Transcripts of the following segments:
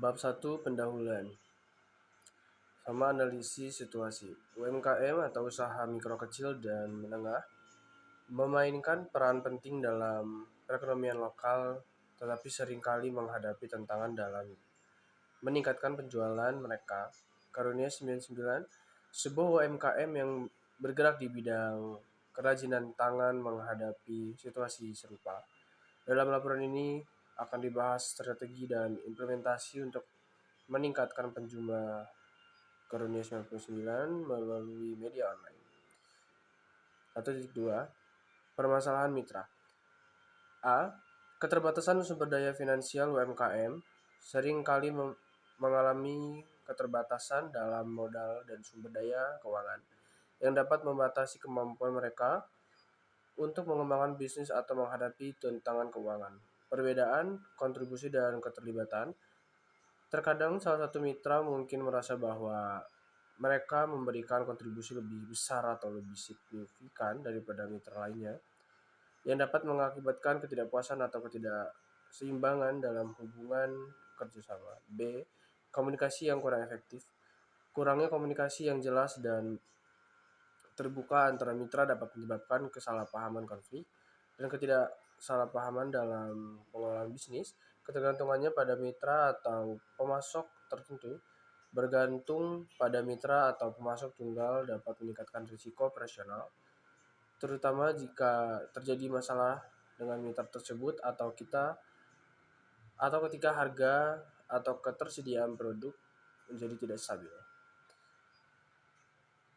Bab 1 Pendahuluan. Sama analisis situasi. UMKM atau usaha mikro kecil dan menengah memainkan peran penting dalam perekonomian lokal, tetapi seringkali menghadapi tantangan dalam meningkatkan penjualan mereka. Karunia 99, sebuah UMKM yang bergerak di bidang kerajinan tangan menghadapi situasi serupa. Dalam laporan ini akan dibahas strategi dan implementasi untuk meningkatkan penjumlah Karunia 99 melalui media online. 1.2 Permasalahan mitra. A. Keterbatasan sumber daya finansial UMKM sering kali mengalami keterbatasan dalam modal dan sumber daya keuangan yang dapat membatasi kemampuan mereka untuk mengembangkan bisnis atau menghadapi tantangan keuangan. Perbedaan, kontribusi, dan keterlibatan. Terkadang salah satu mitra mungkin merasa bahwa mereka memberikan kontribusi lebih besar atau lebih signifikan daripada mitra lainnya, yang dapat mengakibatkan ketidakpuasan atau ketidakseimbangan dalam hubungan kerjasama. B. Komunikasi yang kurang efektif. Kurangnya komunikasi yang jelas dan terbuka antara mitra dapat menyebabkan kesalahpahaman konflik dan ketidaksalahpahaman dalam pengelolaan bisnis. Ketergantungannya pada mitra atau pemasok tertentu. Bergantung pada mitra atau pemasok tunggal dapat meningkatkan risiko operasional, terutama jika terjadi masalah dengan mitra tersebut atau ketika harga atau ketersediaan produk menjadi tidak stabil.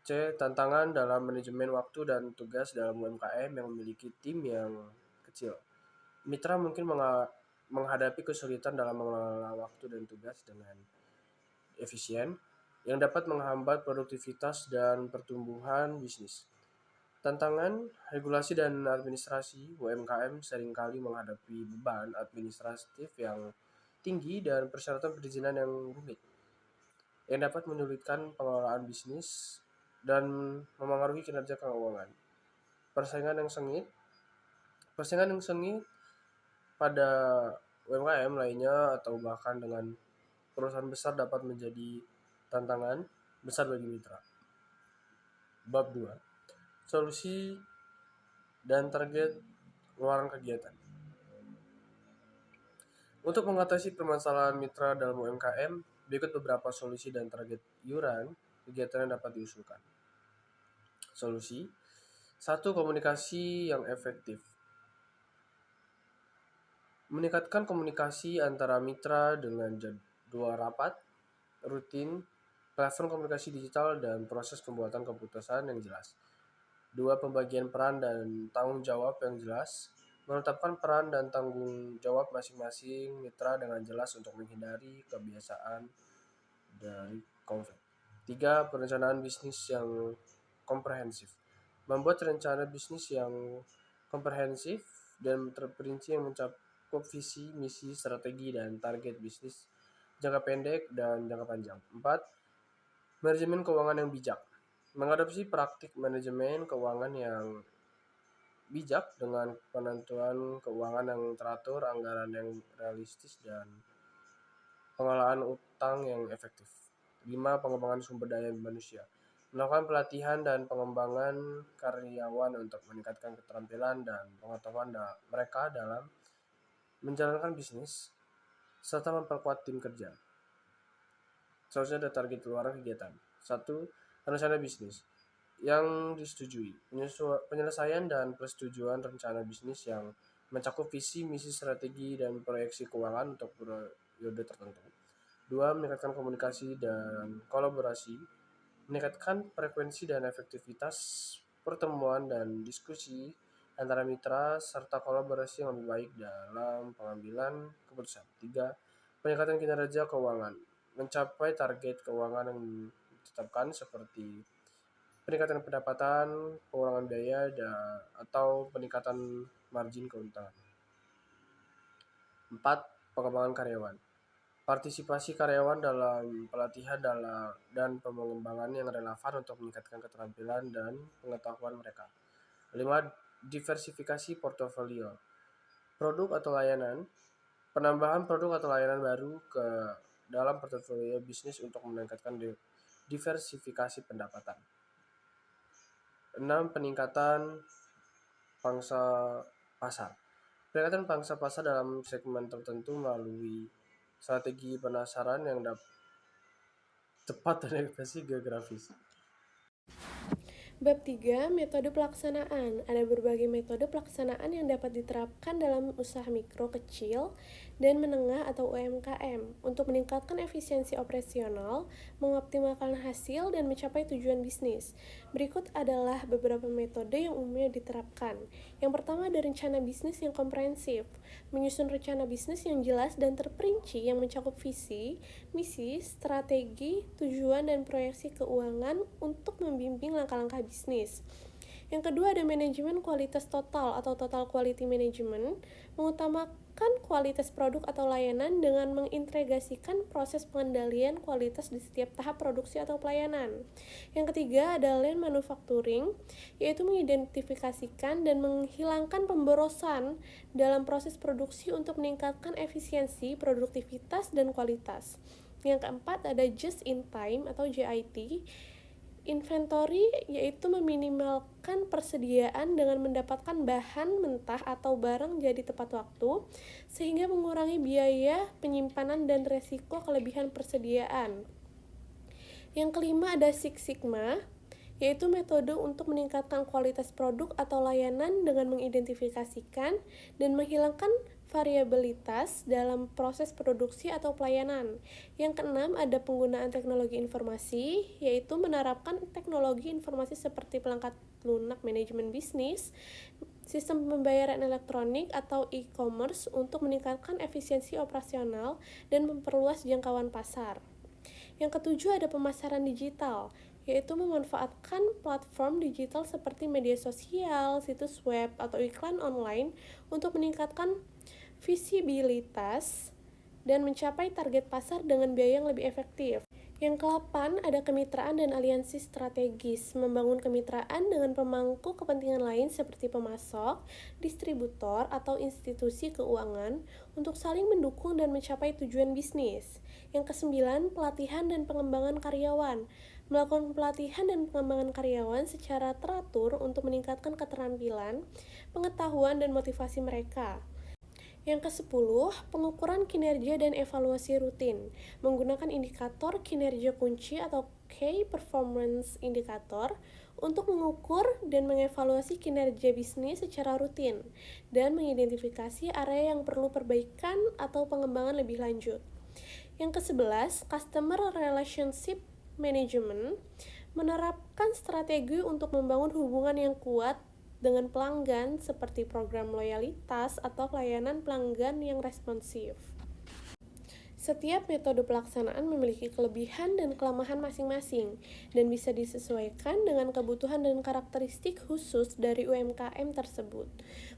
C. Tantangan dalam manajemen waktu dan tugas dalam UMKM yang memiliki tim yang kecil. Mitra mungkin menghadapi kesulitan dalam mengelola waktu dan tugas dengan efisien, yang dapat menghambat produktivitas dan pertumbuhan bisnis. Tantangan regulasi dan administrasi. UMKM seringkali menghadapi beban administratif yang tinggi dan persyaratan perizinan yang rumit, yang dapat menyulitkan pengelolaan bisnis dan memengaruhi kinerja keuangan. Persaingan yang sengit. Persaingan yang sengit pada UMKM lainnya atau bahkan dengan perusahaan besar dapat menjadi tantangan besar bagi mitra. Bab 2. Solusi dan target pengeluaran kegiatan. Untuk mengatasi permasalahan mitra dalam UMKM, berikut beberapa solusi dan target iuran kegiatan yang dapat diusulkan. Solusi. 1. Komunikasi yang efektif. Meningkatkan komunikasi antara mitra dengan jadwal rapat, rutin, platform komunikasi digital, dan proses pembuatan keputusan yang jelas. 2. Pembagian peran dan tanggung jawab yang jelas. Menetapkan peran dan tanggung jawab masing-masing mitra dengan jelas untuk menghindari kebiasaan dari konflik. 3. Perencanaan bisnis yang komprehensif. Membuat rencana bisnis yang komprehensif dan terperinci yang mencakup visi, misi, strategi, dan target bisnis jangka pendek dan jangka panjang. 4. Manajemen keuangan yang bijak. Mengadopsi praktik manajemen keuangan yang bijak dengan penentuan keuangan yang teratur, anggaran yang realistis, dan pengelolaan utang yang efektif. 5. Pengembangan sumber daya manusia. Melakukan pelatihan dan pengembangan karyawan untuk meningkatkan keterampilan dan pengetahuan mereka dalam menjalankan bisnis, serta memperkuat tim kerja. Selanjutnya ada target pengeluaran kegiatan. 1. Rencana bisnis yang disetujui. Penyelesaian dan persetujuan rencana bisnis yang mencakup visi, misi, strategi, dan proyeksi keuangan untuk periode tertentu. 2. Meningkatkan komunikasi dan kolaborasi. Meningkatkan frekuensi dan efektivitas pertemuan dan diskusi antara mitra serta kolaborasi yang lebih baik dalam pengambilan keputusan. 3. Peningkatan kinerja keuangan. Mencapai target keuangan yang ditetapkan seperti peningkatan pendapatan, pengurangan biaya, atau peningkatan margin keuntungan. 4. Pengembangan karyawan. Partisipasi karyawan dalam pelatihan dan pengembangan yang relevan untuk meningkatkan keterampilan dan pengetahuan mereka. 5. Diversifikasi portofolio. Produk atau layanan. Penambahan produk atau layanan baru dalam portofolio bisnis untuk meningkatkan diversifikasi pendapatan. 6. Peningkatan pangsa pasar. Peningkatan pangsa pasar dalam segmen tertentu melalui strategi pemasaran yang tepat dan edukasi geografis. Bab 3, metode pelaksanaan. Ada berbagai metode pelaksanaan yang dapat diterapkan dalam usaha mikro, kecil, dan menengah atau UMKM untuk meningkatkan efisiensi operasional, mengoptimalkan hasil, dan mencapai tujuan bisnis. Berikut adalah beberapa metode yang umumnya diterapkan. Yang pertama ada rencana bisnis yang komprehensif. Menyusun rencana bisnis yang jelas dan terperinci yang mencakup visi, misi, strategi, tujuan, dan proyeksi keuangan untuk membimbing langkah-langkah bisnis. Yang kedua ada manajemen kualitas total atau total quality management, mengutamakan kualitas produk atau layanan dengan mengintegrasikan proses pengendalian kualitas di setiap tahap produksi atau pelayanan. Yang ketiga ada lean manufacturing, yaitu mengidentifikasikan dan menghilangkan pemborosan dalam proses produksi untuk meningkatkan efisiensi, produktivitas, dan kualitas. Yang keempat ada just in time atau JIT, inventory, yaitu meminimalkan persediaan dengan mendapatkan bahan mentah atau barang jadi tepat waktu, sehingga mengurangi biaya penyimpanan dan resiko kelebihan persediaan. Yang kelima ada Six Sigma, yaitu metode untuk meningkatkan kualitas produk atau layanan dengan mengidentifikasikan dan menghilangkan variabilitas dalam proses produksi atau pelayanan. Yang keenam ada penggunaan teknologi informasi, yaitu menerapkan teknologi informasi seperti perangkat lunak manajemen bisnis, sistem pembayaran elektronik atau e-commerce untuk meningkatkan efisiensi operasional dan memperluas jangkauan pasar. Yang ketujuh ada pemasaran digital, yaitu memanfaatkan platform digital seperti media sosial, situs web, atau iklan online untuk meningkatkan visibilitas dan mencapai target pasar dengan biaya yang lebih efektif. Yang ke-8 ada kemitraan dan aliansi strategis, membangun kemitraan dengan pemangku kepentingan lain seperti pemasok, distributor, atau institusi keuangan untuk saling mendukung dan mencapai tujuan bisnis. Yang ke-9 pelatihan dan pengembangan karyawan, melakukan pelatihan dan pengembangan karyawan secara teratur untuk meningkatkan keterampilan, pengetahuan, dan motivasi mereka. Yang ke-10, pengukuran kinerja dan evaluasi rutin, menggunakan indikator kinerja kunci atau Key Performance Indicator untuk mengukur dan mengevaluasi kinerja bisnis secara rutin dan mengidentifikasi area yang perlu perbaikan atau pengembangan lebih lanjut. Yang ke-11, Customer Relationship Management, menerapkan strategi untuk membangun hubungan yang kuat dengan pelanggan seperti program loyalitas atau pelayanan pelanggan yang responsif. Setiap metode pelaksanaan memiliki kelebihan dan kelemahan masing-masing dan bisa disesuaikan dengan kebutuhan dan karakteristik khusus dari UMKM tersebut.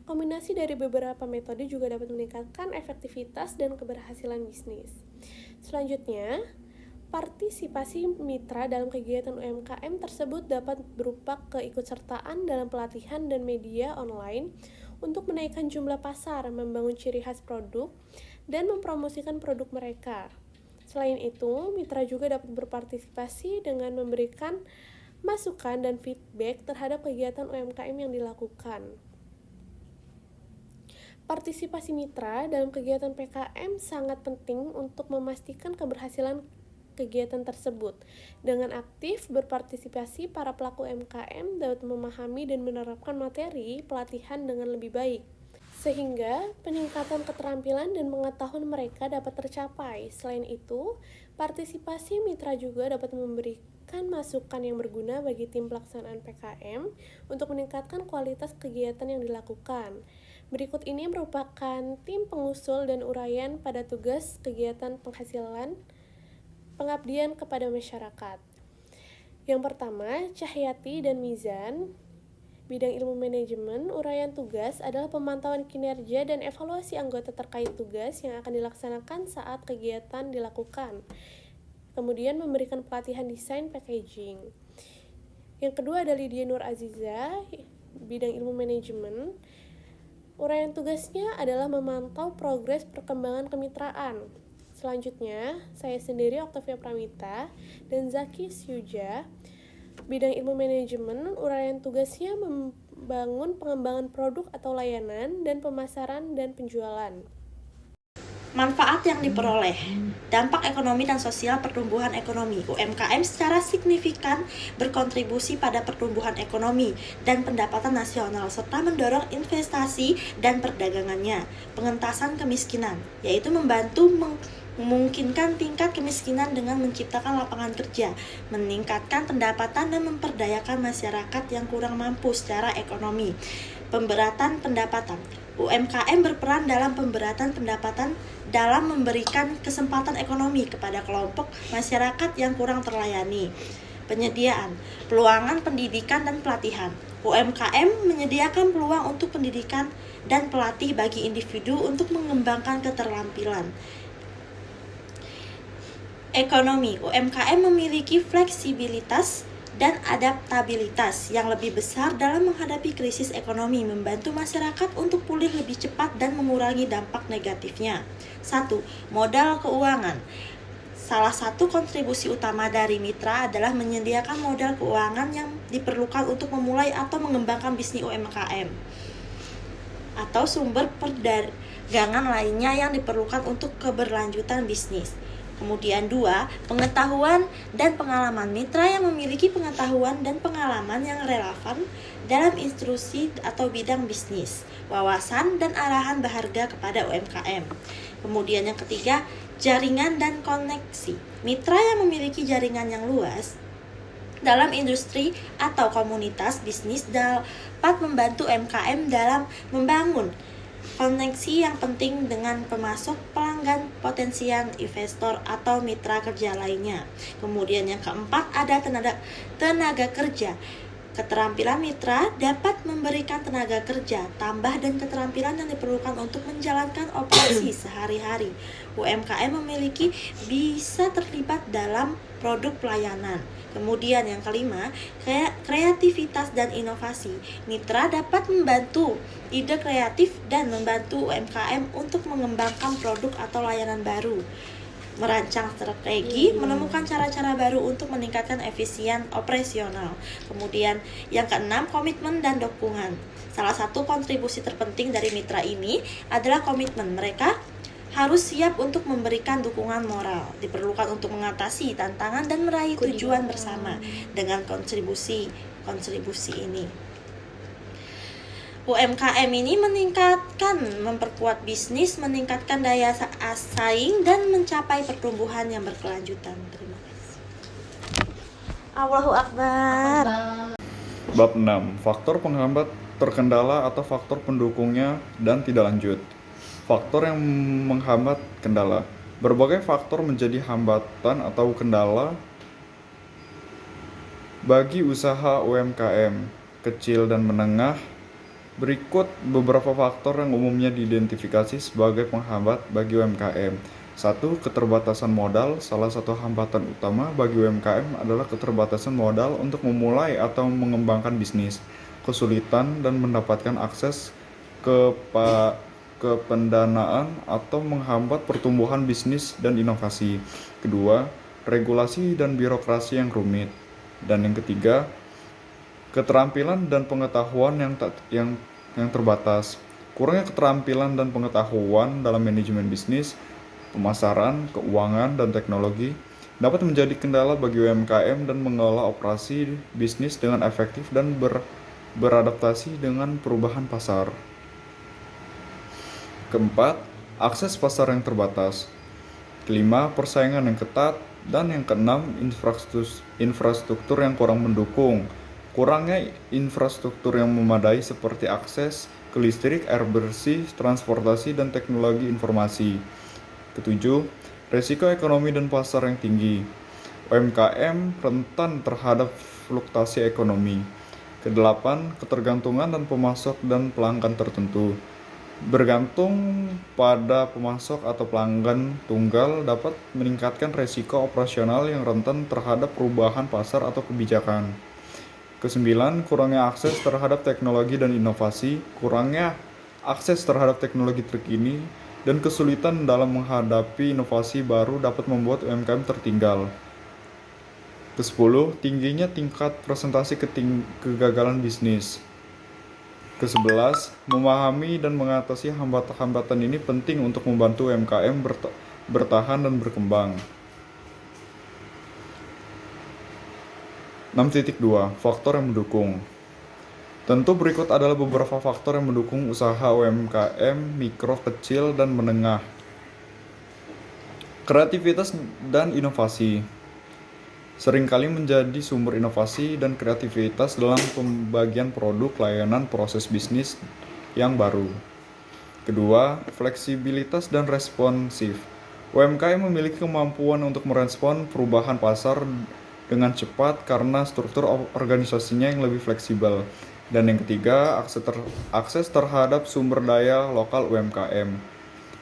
Kombinasi dari beberapa metode juga dapat meningkatkan efektivitas dan keberhasilan bisnis. Selanjutnya, partisipasi mitra dalam kegiatan UMKM tersebut dapat berupa keikutsertaan dalam pelatihan dan media online untuk menaikkan jumlah pasar, membangun ciri khas produk, dan mempromosikan produk mereka. Selain itu, mitra juga dapat berpartisipasi dengan memberikan masukan dan feedback terhadap kegiatan UMKM yang dilakukan. Partisipasi mitra dalam kegiatan PKM sangat penting untuk memastikan keberhasilan kegiatan tersebut. Dengan aktif berpartisipasi, para pelaku UMKM dapat memahami dan menerapkan materi pelatihan dengan lebih baik, sehingga peningkatan keterampilan dan pengetahuan mereka dapat tercapai. Selain itu, partisipasi mitra juga dapat memberikan masukan yang berguna bagi tim pelaksanaan PKM untuk meningkatkan kualitas kegiatan yang dilakukan. Berikut ini merupakan tim pengusul dan uraian pada tugas kegiatan penghasilan pengabdian kepada masyarakat. Yang pertama, Cahyati dan Mizan. Bidang ilmu manajemen, uraian tugas adalah pemantauan kinerja dan evaluasi anggota terkait tugas yang akan dilaksanakan saat kegiatan dilakukan. Kemudian memberikan pelatihan desain packaging. Yang kedua ada Lydia Nur Aziza, bidang ilmu manajemen. Uraian tugasnya adalah memantau progres perkembangan kemitraan. Selanjutnya, saya sendiri Octavia Pramita dan Zaki Syuja, bidang ilmu manajemen, uraian tugasnya membangun pengembangan produk atau layanan dan pemasaran dan penjualan. Manfaat yang diperoleh, dampak ekonomi dan sosial pertumbuhan ekonomi. UMKM secara signifikan berkontribusi pada pertumbuhan ekonomi dan pendapatan nasional serta mendorong investasi dan perdagangannya. Pengentasan kemiskinan, yaitu membantu memungkinkan tingkat kemiskinan dengan menciptakan lapangan kerja, meningkatkan pendapatan dan memperdayakan masyarakat yang kurang mampu secara ekonomi. Pemberatan pendapatan, UMKM berperan dalam pemberatan pendapatan dalam memberikan kesempatan ekonomi kepada kelompok masyarakat yang kurang terlayani. Penyediaan, peluangan pendidikan dan pelatihan. UMKM menyediakan peluang untuk pendidikan dan pelatih bagi individu untuk mengembangkan keterampilan. Ekonomi, UMKM memiliki fleksibilitas dan adaptabilitas yang lebih besar dalam menghadapi krisis ekonomi, membantu masyarakat untuk pulih lebih cepat dan mengurangi dampak negatifnya. 1. Modal keuangan. Salah satu kontribusi utama dari mitra adalah menyediakan modal keuangan yang diperlukan untuk memulai atau mengembangkan bisnis UMKM atau sumber perdagangan lainnya yang diperlukan untuk keberlanjutan bisnis. Kemudian 2, pengetahuan dan pengalaman. Mitra yang memiliki pengetahuan dan pengalaman yang relevan dalam instruksi atau bidang bisnis, wawasan dan arahan berharga kepada UMKM. Kemudian yang ketiga, jaringan dan koneksi. Mitra yang memiliki jaringan yang luas dalam industri atau komunitas bisnis dapat membantu UMKM dalam membangun koneksi yang penting dengan pemasok, pelanggan, potensial investor, atau mitra kerja lainnya. Kemudian yang keempat ada tenaga kerja. Keterampilan mitra dapat memberikan tenaga kerja, tambah dan keterampilan yang diperlukan untuk menjalankan operasi sehari-hari. UMKM memiliki bisa terlibat dalam produk pelayanan. Kemudian yang kelima, kreativitas dan inovasi. Mitra dapat membantu ide kreatif dan membantu UMKM untuk mengembangkan produk atau layanan baru, merancang strategi, menemukan cara-cara baru untuk meningkatkan efisien operasional. Kemudian yang keenam, komitmen dan dukungan. Salah satu kontribusi terpenting dari mitra ini adalah komitmen. Mereka harus siap untuk memberikan dukungan moral, diperlukan untuk mengatasi tantangan dan meraih tujuan bersama dengan kontribusi ini. UMKM ini memperkuat bisnis, meningkatkan daya saing dan mencapai pertumbuhan yang berkelanjutan. Terima kasih. Allahu Akbar. Bab 6. Faktor penghambat terkendala atau faktor pendukungnya dan tidak lanjut. Faktor yang menghambat kendala. Berbagai faktor menjadi hambatan atau kendala bagi usaha UMKM kecil dan menengah. Berikut beberapa faktor yang umumnya diidentifikasi sebagai penghambat bagi UMKM. 1. Keterbatasan modal. Salah satu hambatan utama bagi UMKM adalah keterbatasan modal untuk memulai atau mengembangkan bisnis. Kesulitan dan mendapatkan akses ke pendanaan atau menghambat pertumbuhan bisnis dan inovasi. Kedua, regulasi dan birokrasi yang rumit. Dan yang ketiga, keterampilan dan pengetahuan yang terbatas. Kurangnya keterampilan dan pengetahuan dalam manajemen bisnis, pemasaran, keuangan, dan teknologi dapat menjadi kendala bagi UMKM dan mengelola operasi bisnis dengan efektif dan beradaptasi dengan perubahan pasar. Keempat, akses pasar yang terbatas. Kelima, persaingan yang ketat. Dan yang keenam, infrastruktur yang kurang mendukung. Kurangnya infrastruktur yang memadai seperti akses ke listrik, air bersih, transportasi, dan teknologi informasi. Ketujuh, resiko ekonomi dan pasar yang tinggi. UMKM rentan terhadap fluktuasi ekonomi. Kedelapan, ketergantungan dan pemasok dan pelanggan tertentu. Bergantung pada pemasok atau pelanggan tunggal dapat meningkatkan resiko operasional yang rentan terhadap perubahan pasar atau kebijakan. Kesembilan, kurangnya akses terhadap teknologi dan inovasi. Kurangnya akses terhadap teknologi terkini dan kesulitan dalam menghadapi inovasi baru dapat membuat UMKM tertinggal. Ke-10, tingginya tingkat presentasi kegagalan bisnis. Ke-11, memahami dan mengatasi hambatan-hambatan ini penting untuk membantu UMKM bertahan dan berkembang. 6.2 Faktor yang mendukung. Tentu berikut adalah beberapa faktor yang mendukung usaha UMKM mikro, kecil, dan menengah. Kreativitas dan inovasi seringkali menjadi sumber inovasi dan kreativitas dalam pembagian produk, layanan, proses bisnis yang baru. Kedua, fleksibilitas dan responsif. UMKM memiliki kemampuan untuk merespon perubahan pasar dengan cepat karena struktur organisasinya yang lebih fleksibel. Dan yang ketiga, akses terhadap sumber daya lokal UMKM.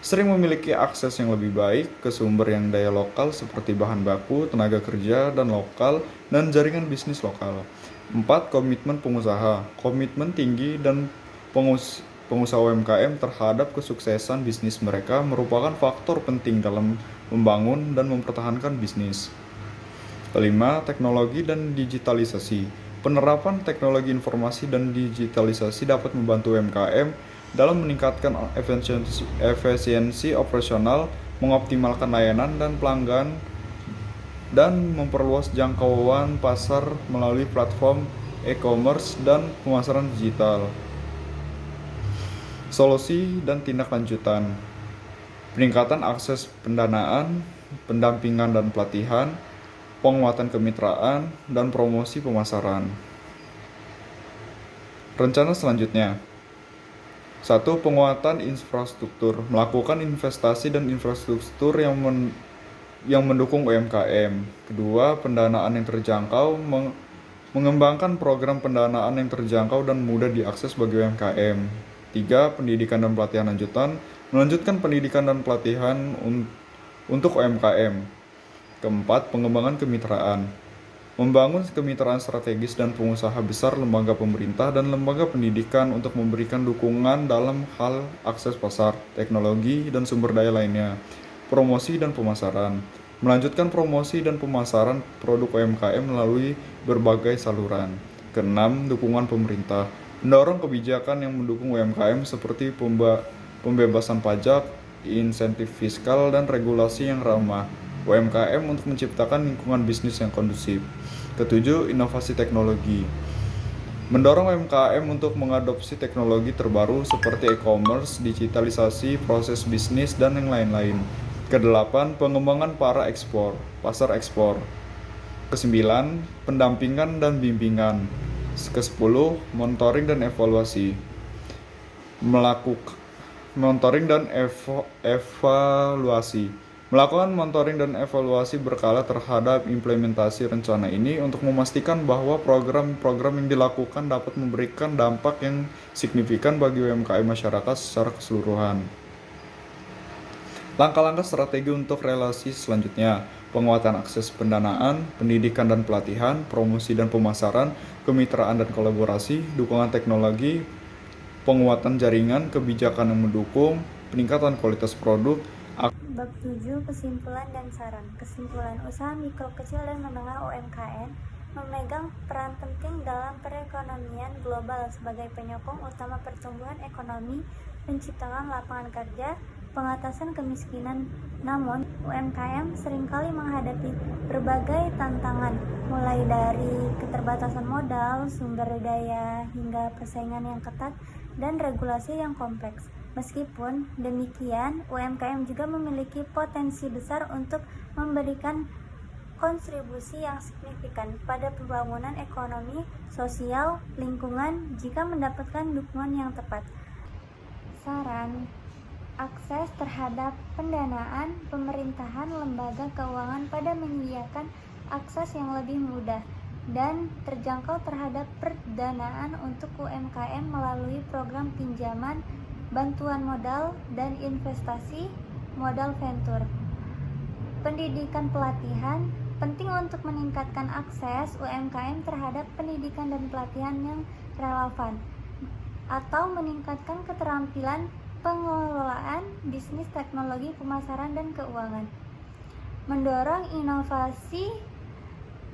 Sering memiliki akses yang lebih baik ke sumber yang daya lokal seperti bahan baku, tenaga kerja, dan jaringan bisnis lokal. 4. Komitmen pengusaha. Komitmen tinggi dan pengusaha UMKM terhadap kesuksesan bisnis mereka merupakan faktor penting dalam membangun dan mempertahankan bisnis. 5. Teknologi dan digitalisasi. Penerapan teknologi informasi dan digitalisasi dapat membantu UMKM dalam meningkatkan efisiensi operasional, mengoptimalkan layanan dan pelanggan, dan memperluas jangkauan pasar melalui platform e-commerce dan pemasaran digital. Solusi dan tindak lanjutan. Peningkatan akses pendanaan, pendampingan dan pelatihan, penguatan kemitraan, dan promosi pemasaran. Rencana selanjutnya. 1. Penguatan infrastruktur. Melakukan investasi dan infrastruktur yang mendukung UMKM. Kedua, pendanaan yang terjangkau. Mengembangkan program pendanaan yang terjangkau dan mudah diakses bagi UMKM. 3. Pendidikan dan pelatihan lanjutan. Melanjutkan pendidikan dan pelatihan untuk UMKM. Keempat, pengembangan kemitraan. Membangun kemitraan strategis dan pengusaha besar, lembaga pemerintah, dan lembaga pendidikan untuk memberikan dukungan dalam hal akses pasar, teknologi, dan sumber daya lainnya. Promosi dan pemasaran. Melanjutkan promosi dan pemasaran produk UMKM melalui berbagai saluran. Keenam, dukungan pemerintah. Mendorong kebijakan yang mendukung UMKM seperti pembebasan pajak, insentif fiskal, dan regulasi yang ramah UMKM untuk menciptakan lingkungan bisnis yang kondusif. Ketujuh, inovasi teknologi. Mendorong UMKM untuk mengadopsi teknologi terbaru seperti e-commerce, digitalisasi, proses bisnis, dan yang lain-lain. Kedelapan, pengembangan pasar ekspor. Kesembilan, pendampingan dan bimbingan. Kesepuluh, monitoring dan evaluasi. Melakukan monitoring dan evaluasi berkala terhadap implementasi rencana ini untuk memastikan bahwa program-program yang dilakukan dapat memberikan dampak yang signifikan bagi UMKM masyarakat secara keseluruhan. Langkah-langkah strategi untuk relasi selanjutnya: penguatan akses pendanaan, pendidikan dan pelatihan, promosi dan pemasaran, kemitraan dan kolaborasi, dukungan teknologi, penguatan jaringan, kebijakan yang mendukung, peningkatan kualitas produk. Bab 7. Kesimpulan dan saran. Kesimpulan, usaha mikro, kecil, dan menengah UMKM memegang peran penting dalam perekonomian global sebagai penyokong utama pertumbuhan ekonomi, penciptaan lapangan kerja, pengatasan kemiskinan. Namun, UMKM seringkali menghadapi berbagai tantangan, mulai dari keterbatasan modal, sumber daya, hingga persaingan yang ketat dan regulasi yang kompleks. Meskipun demikian, UMKM juga memiliki potensi besar untuk memberikan kontribusi yang signifikan pada pembangunan ekonomi, sosial, lingkungan jika mendapatkan dukungan yang tepat. Saran: akses terhadap pendanaan pemerintahan, lembaga keuangan pada menyediakan akses yang lebih mudah dan terjangkau terhadap pendanaan untuk UMKM melalui program pinjaman, bantuan modal, dan investasi modal venture. Pendidikan pelatihan penting untuk meningkatkan akses UMKM terhadap pendidikan dan pelatihan yang relevan atau meningkatkan keterampilan pengelolaan bisnis teknologi pemasaran dan keuangan.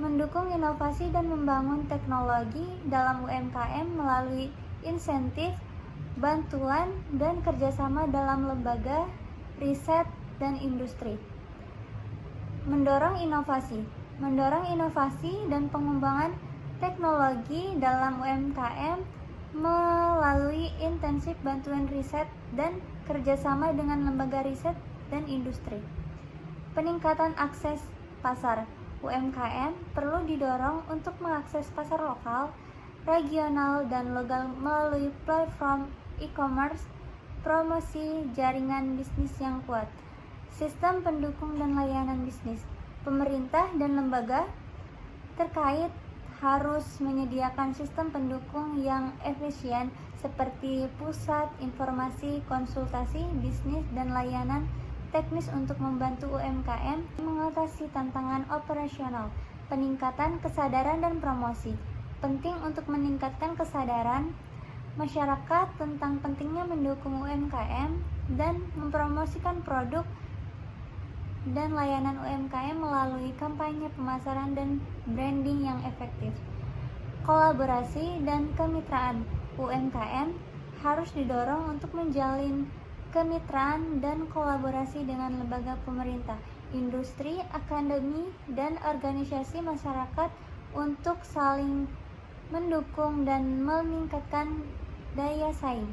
Mendukung inovasi dan membangun teknologi dalam UMKM melalui insentif, bantuan, dan kerjasama dalam lembaga riset dan industri. Mendorong inovasi dan pengembangan teknologi dalam UMKM melalui intensif bantuan riset dan kerjasama dengan lembaga riset dan industri. Peningkatan akses pasar. UMKM perlu didorong untuk mengakses pasar lokal, regional, dan lokal melalui platform e-commerce, promosi jaringan bisnis yang kuat, sistem pendukung dan layanan bisnis. Pemerintah dan lembaga terkait harus menyediakan sistem pendukung yang efisien seperti pusat informasi, konsultasi, bisnis, dan layanan teknis untuk membantu UMKM mengatasi tantangan operasional. Peningkatan kesadaran dan promosi. Penting untuk meningkatkan kesadaran masyarakat tentang pentingnya mendukung UMKM dan mempromosikan produk dan layanan UMKM melalui kampanye pemasaran dan branding yang efektif. Kolaborasi dan kemitraan. UMKM harus didorong untuk menjalin kemitraan dan kolaborasi dengan lembaga pemerintah, industri, akademi, dan organisasi masyarakat untuk saling mendukung dan meningkatkan daya saing.